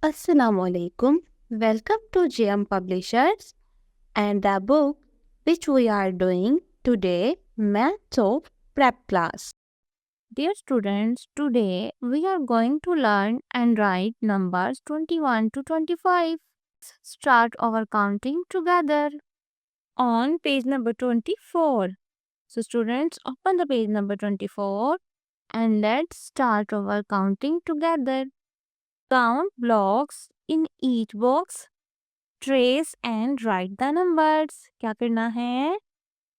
Assalamu alaikum. Welcome to JM Publishers and the book which we are doing today, Maths of Prep Class. Dear students, today we are going to learn and write numbers 21 to 25. Start our counting together on page number 24. So students, open the page number 24 and let's start our counting together. Count blocks in each box. Trace and write the numbers. क्या करना है?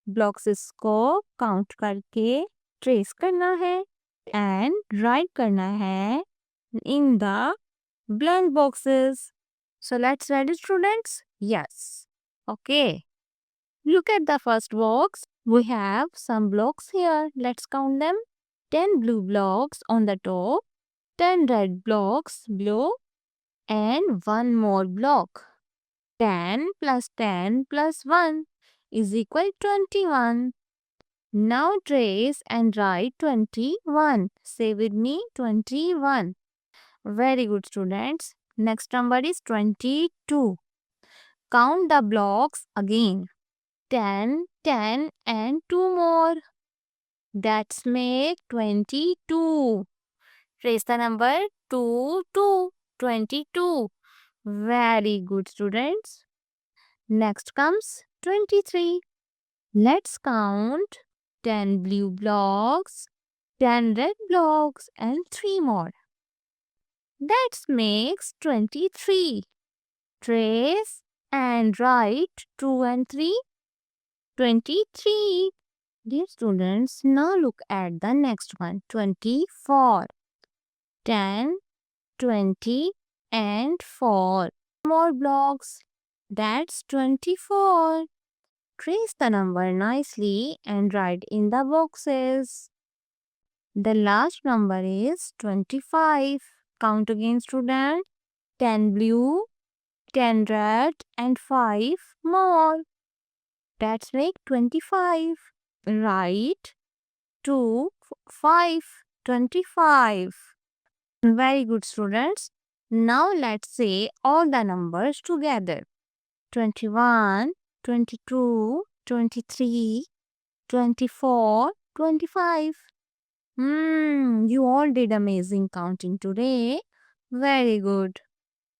Blocks को count करके trace करना है and write करना है in the blank boxes. So let's read it, students. Yes. Okay. Look at the first box. We have some blocks here. Let's count them. 10 blue blocks on the top, 10 red blocks below, and one more block. 10 plus 10 plus 1 is equal to 21. Now trace and write 21. Say with me 21. Very good, students. Next number is 22. Count the blocks again. 10, 10 and 2 more. That's make 22. Trace the number 2, 2, 22. Very good, students. Next comes 23. Let's count 10 blue blocks, 10 red blocks and 3 more. That makes 23. Trace and write 2 and 3. 23. Dear students, now look at the next one. 24. 10, 20 and 4. More blocks. That's 24. Trace the number nicely and write in the boxes. The last number is 25. Count again, student. 10 blue, 10 red and 5 more. That's make 25. Write 2, 5, 25. Very good, students. Now let's say all the numbers together. 21, 22, 23, 24, 25. You all did amazing counting today. Very good.